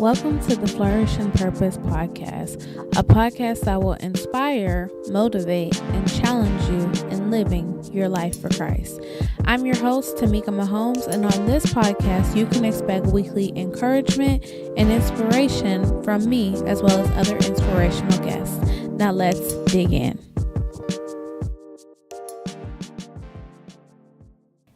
Welcome to the Flourish and Purpose podcast, a podcast that will inspire, motivate, and challenge you in living your life for Christ. I'm your host, Tamika Mahomes, and on this podcast, you can expect weekly encouragement and inspiration from me as well as other inspirational guests. Now let's dig in.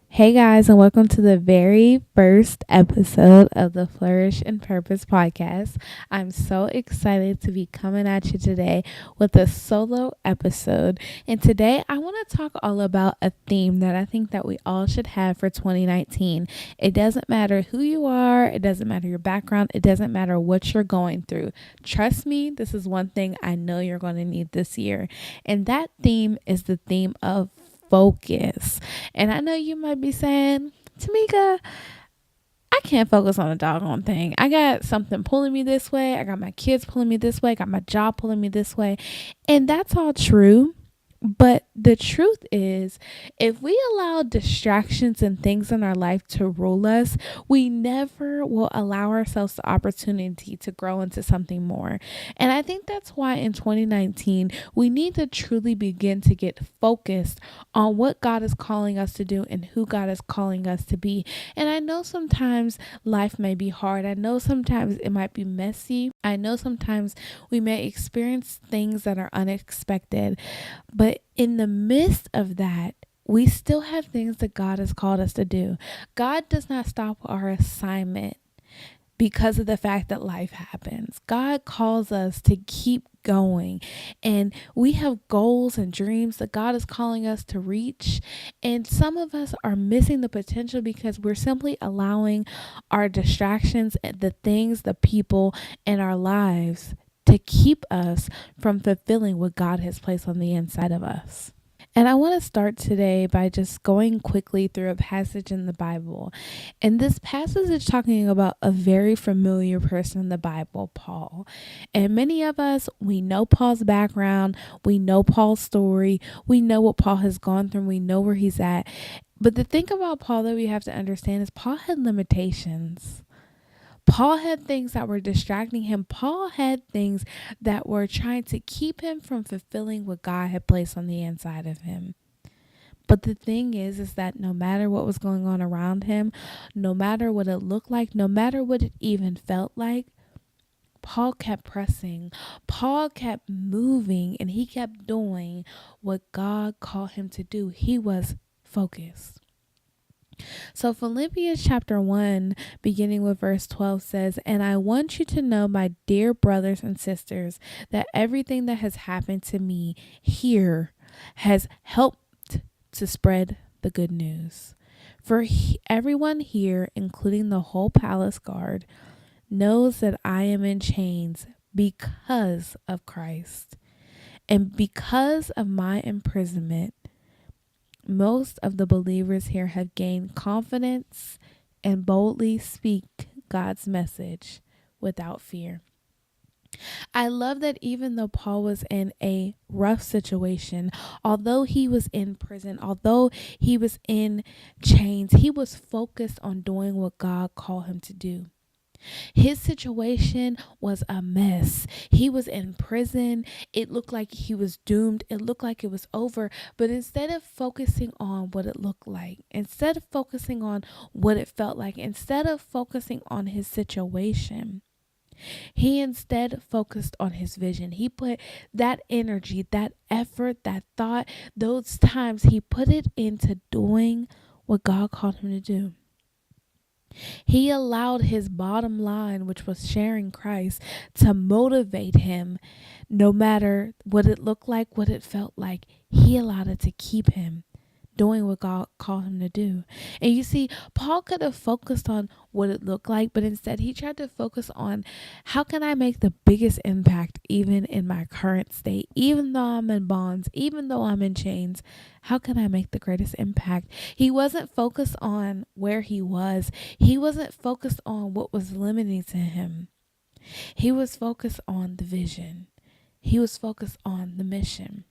Hey guys, and welcome to the very first episode of the Flourish and Purpose podcast. I'm so excited to be coming at you today with a solo episode. And today I want to talk all about a theme that I think that we all should have for 2019. It doesn't matter who you are. It doesn't matter your background. It doesn't matter what you're going through. Trust me, this is one thing I know you're going to need this year. And that theme is the theme of focus. And I know you might be saying, Tamika, I can't focus on a doggone thing. I got something pulling me this way. I got my kids pulling me this way. I got my job pulling me this way. And that's all true. But the truth is, if we allow distractions and things in our life to rule us, we never will allow ourselves the opportunity to grow into something more. And I think that's why in 2019, we need to truly begin to get focused on what God is calling us to do and who God is calling us to be. And I know sometimes life may be hard. I know sometimes it might be messy. I know sometimes we may experience things that are unexpected. But in the midst of that, we still have things that God has called us to do. God does not stop our assignment because of the fact that life happens. God calls us to keep going, and we have goals and dreams that God is calling us to reach. And some of us are missing the potential because we're simply allowing our distractions and the things, the people in our lives to keep us from fulfilling what God has placed on the inside of us. And I want to start today by just going quickly through a passage in the Bible. And this passage is talking about a very familiar person in the Bible, Paul. And many of us, we know Paul's background. We know Paul's story. We know what Paul has gone through. We know where he's at. But the thing about Paul that we have to understand is Paul had limitations. Paul had things that were distracting him. Paul had things that were trying to keep him from fulfilling what God had placed on the inside of him. But the thing is that no matter what was going on around him, no matter what it looked like, no matter what it even felt like, Paul kept pressing. Paul kept moving, and he kept doing what God called him to do. He was focused. So Philippians chapter 1, beginning with verse 12 says, "And I want you to know, my dear brothers and sisters, that everything that has happened to me here has helped to spread the good news. For everyone here, including the whole palace guard, knows that I am in chains because of Christ. And because of my imprisonment, most of the believers here have gained confidence and boldly speak God's message without fear." I love that even though Paul was in a rough situation, although he was in prison, although he was in chains, he was focused on doing what God called him to do. His situation was a mess. He was in prison. It looked like he was doomed. It looked like it was over. But instead of focusing on what it looked like, instead of focusing on what it felt like, instead of focusing on his situation, he instead focused on his vision. He put that energy, that effort, that thought, those times, he put it into doing what God called him to do. He allowed his bottom line, which was sharing Christ, to motivate him no matter what it looked like, what it felt like. He allowed it to keep him doing what God called him to do. And you see, Paul could have focused on what it looked like, but instead he tried to focus on how can I make the biggest impact even in my current state, even though I'm in bonds, even though I'm in chains, how can I make the greatest impact? He wasn't focused on where he was. He wasn't focused on what was limiting to him. He was focused on the vision. He was focused on the mission.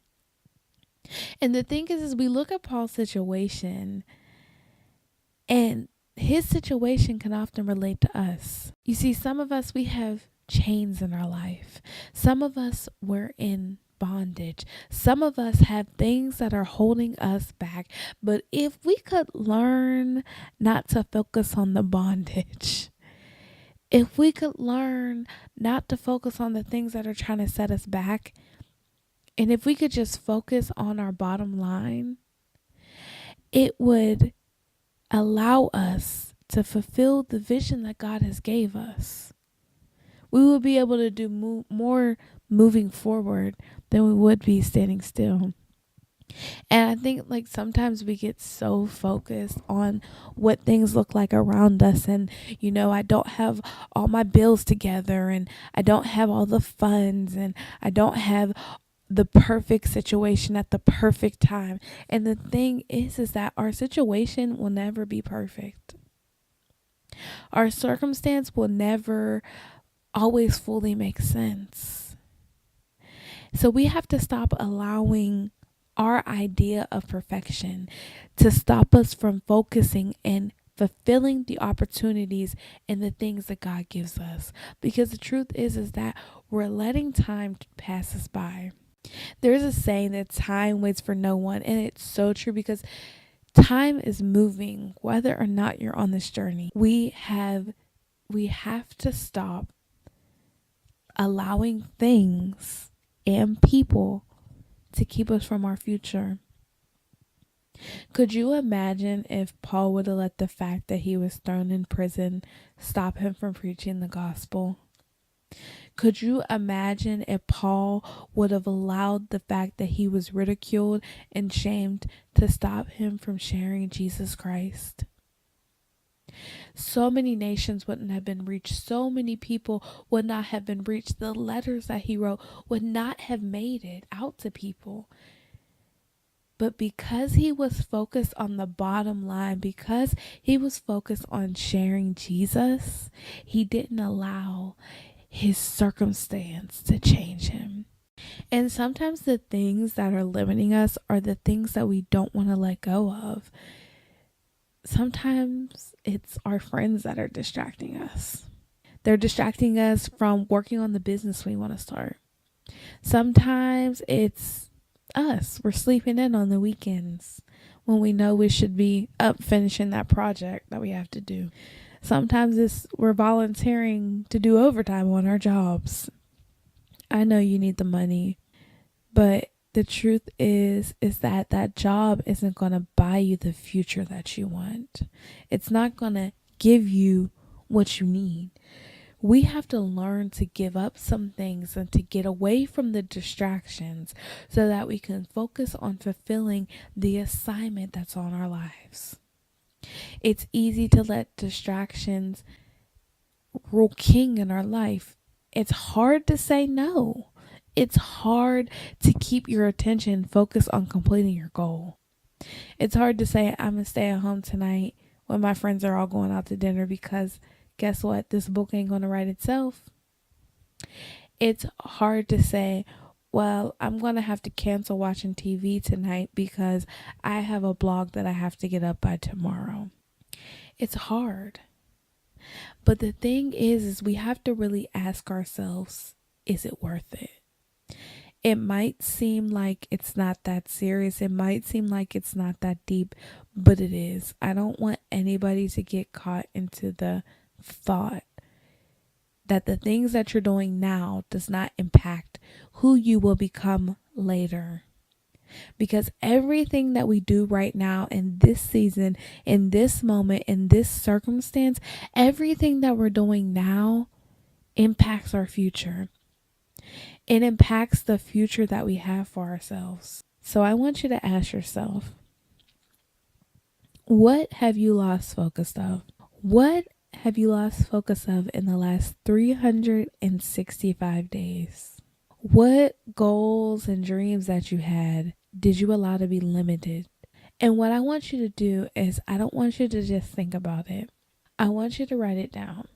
And the thing is we look at Paul's situation and his situation can often relate to us. You see, some of us, we have chains in our life. Some of us, we're in bondage. Some of us have things that are holding us back. But if we could learn not to focus on the bondage, if we could learn not to focus on the things that are trying to set us back, and if we could just focus on our bottom line, it would allow us to fulfill the vision that God has gave us. We will be able to do more moving forward than we would be standing still. And I think like sometimes we get so focused on what things look like around us, and I don't have all my bills together, and I don't have all the funds, and I don't have the perfect situation at the perfect time. And the thing is that our situation will never be perfect. Our circumstance will never always fully make sense. So we have to stop allowing our idea of perfection to stop us from focusing and fulfilling the opportunities and the things that God gives us. Because the truth is that we're letting time pass us by. There's a saying that time waits for no one, and it's so true, because time is moving whether or not you're on this journey. We have to stop allowing things and people to keep us from our future. Could you imagine if Paul would have let the fact that he was thrown in prison stop him from preaching the gospel? Could you imagine if Paul would have allowed the fact that he was ridiculed and shamed to stop him from sharing Jesus Christ? So many nations wouldn't have been reached. So many people would not have been reached. The letters that he wrote would not have made it out to people. But because he was focused on the bottom line, because he was focused on sharing Jesus, he didn't allow his circumstance to change him. And sometimes the things that are limiting us are the things that we don't want to let go of. Sometimes it's our friends that are distracting us. They're distracting us from working on the business we want to start. Sometimes it's us. We're sleeping in on the weekends when we know we should be up finishing that project that we have to do. Sometimes we're volunteering to do overtime on our jobs. I know you need the money, but the truth is that job isn't going to buy you the future that you want. It's not going to give you what you need. We have to learn to give up some things and to get away from the distractions so that we can focus on fulfilling the assignment that's on our lives. It's easy to let distractions rule king in our life. It's hard to say no. It's hard to keep your attention focused on completing your goal. It's hard to say, I'm going to stay at home tonight when my friends are all going out to dinner, because guess what? This book ain't going to write itself. It's hard to say, well, I'm going to have to cancel watching TV tonight because I have a blog that I have to get up by tomorrow. It's hard. But the thing is we have to really ask ourselves, is it worth it? It might seem like it's not that serious. It might seem like it's not that deep, but it is. I don't want anybody to get caught into the thought that the things that you're doing now does not impact who you will become later. Because everything that we do right now in this season, in this moment, in this circumstance, everything that we're doing now impacts our future. It impacts the future that we have for ourselves. So I want you to ask yourself, what have you lost focus of? What have you lost focus of in the last 365 days? What goals and dreams that you had did you allow to be limited? And what I want you to do is, I don't want you to just think about it. I want you to write it down.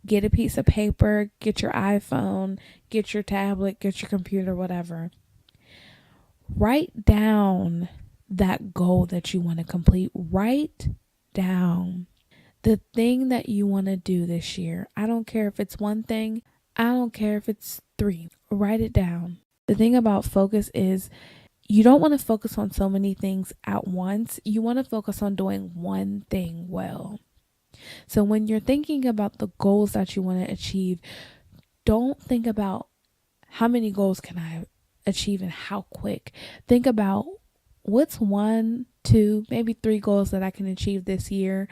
Get a piece of paper, get your iPhone, get your tablet, get your computer, whatever. Write down that goal that you want to complete. Write down The thing that you want to do this year. I don't care if it's one thing. I don't care if it's three. Write it down. The thing about focus is you don't want to focus on so many things at once. You want to focus on doing one thing well. So when you're thinking about the goals that you want to achieve, don't think about how many goals can I achieve and how quick. Think about what's one, two, maybe three goals that I can achieve this year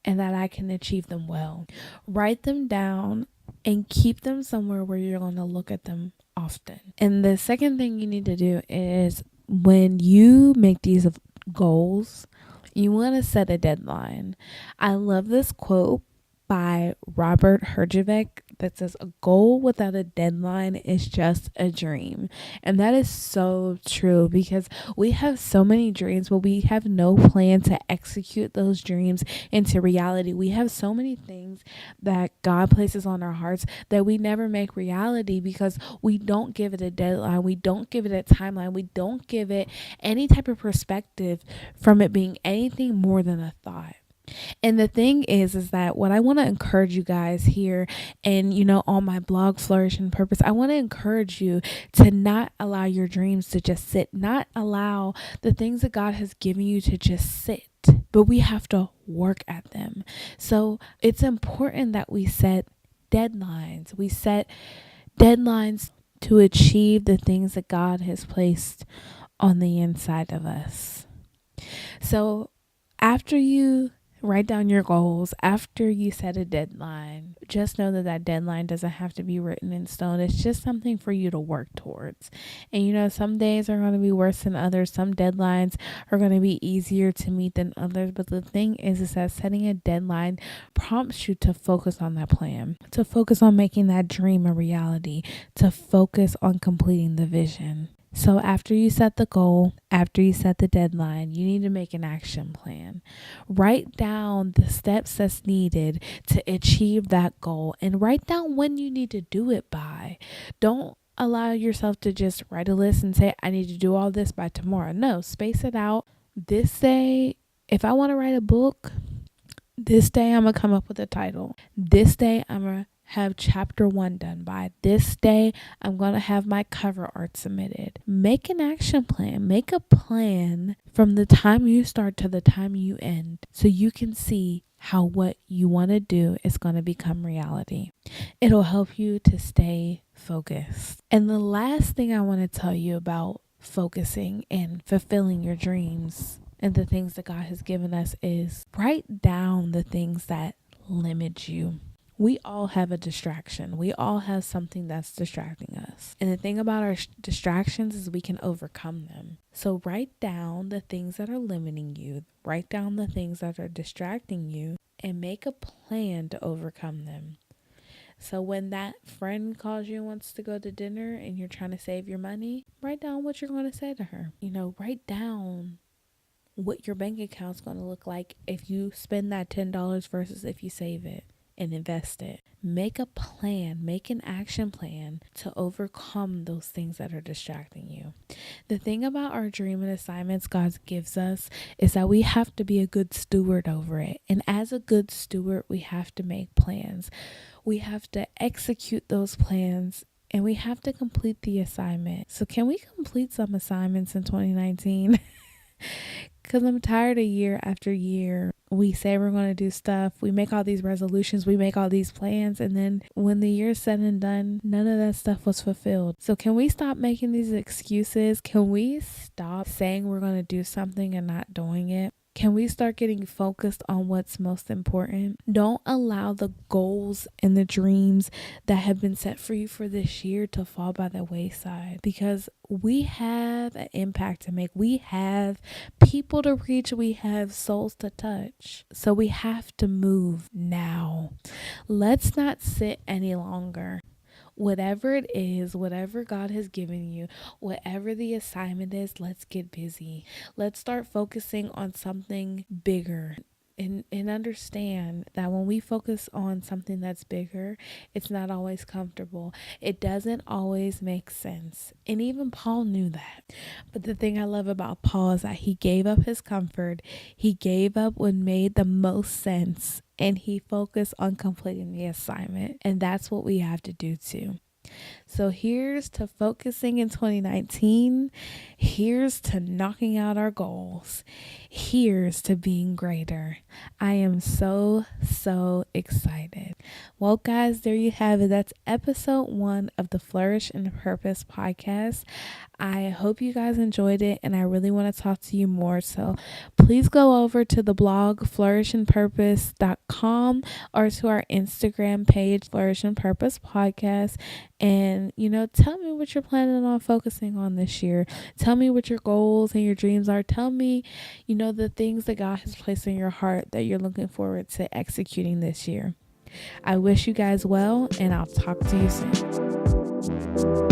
and that I can achieve them well. Write them down and keep them somewhere where you're going to look at them often. And the second thing you need to do is when you make these goals, you want to set a deadline. I love this quote by Robert Herjavec that says, "A goal without a deadline is just a dream." And that is so true because we have so many dreams, but we have no plan to execute those dreams into reality. We have so many things that God places on our hearts that we never make reality because we don't give it a deadline. We don't give it a timeline. We don't give it any type of perspective from it being anything more than a thought. And the thing is that what I want to encourage you guys here and, on my blog, Flourish and Purpose, I want to encourage you to not allow your dreams to just sit, not allow the things that God has given you to just sit, but we have to work at them. So it's important that we set deadlines. We set deadlines to achieve the things that God has placed on the inside of us. So after you write down your goals, after you set a deadline, just know that deadline doesn't have to be written in stone. It's just something for you to work towards. And some days are going to be worse than others. Some deadlines are going to be easier to meet than others. But the thing is that setting a deadline prompts you to focus on that plan, to focus on making that dream a reality, to focus on completing the vision. So after you set the goal, after you set the deadline, you need to make an action plan. Write down the steps that's needed to achieve that goal and write down when you need to do it by. Don't allow yourself to just write a list and say, I need to do all this by tomorrow. No, space it out. This day, if I want to write a book, this day I'm going to come up with a title. This day I'm going to have chapter 1 done by. This day I'm going to have my cover art submitted. Make an action plan. Make a plan from the time you start to the time you end so you can see how what you want to do is going to become reality. It'll help you to stay focused. And the last thing I want to tell you about focusing and fulfilling your dreams and the things that God has given us is write down the things that limit you. We all have a distraction. We all have something that's distracting us. And the thing about our distractions is we can overcome them. So write down the things that are limiting you. Write down the things that are distracting you and make a plan to overcome them. So when that friend calls you and wants to go to dinner and you're trying to save your money, write down what you're going to say to her. Write down what your bank account's going to look like if you spend that $10 versus if you save it and invest it. Make a plan, make an action plan to overcome those things that are distracting you. The thing about our dream and assignments God gives us is that we have to be a good steward over it. And as a good steward, we have to make plans. We have to execute those plans and we have to complete the assignment. So can we complete some assignments in 2019? Because I'm tired of year after year. We say we're going to do stuff. We make all these resolutions. We make all these plans. And then when the year's said and done, none of that stuff was fulfilled. So can we stop making these excuses? Can we stop saying we're going to do something and not doing it? Can we start getting focused on what's most important? Don't allow the goals and the dreams that have been set for you for this year to fall by the wayside, because we have an impact to make. We have people to reach. We have souls to touch. So we have to move now. Let's not sit any longer. Whatever it is, whatever God has given you, whatever the assignment is, let's get busy. Let's start focusing on something bigger. And understand that when we focus on something that's bigger, it's not always comfortable. It doesn't always make sense. And even Paul knew that. But the thing I love about Paul is that he gave up his comfort. He gave up what made the most sense. and he focused on completing the assignment. And that's what we have to do too. So here's to focusing in 2019. Here's to knocking out our goals. Here's to being greater. I am so excited. Well, guys, there you have it. That's episode 1 of the Flourish and Purpose podcast. I hope you guys enjoyed it, and I really want to talk to you more. So please go over to the blog flourishandpurpose.com or to our Instagram page, Flourish and Purpose Podcast. And, tell me what you're planning on focusing on this year. Tell me what your goals and your dreams are. Tell me, the things that God has placed in your heart that you're looking forward to executing this year. I wish you guys well, and I'll talk to you soon.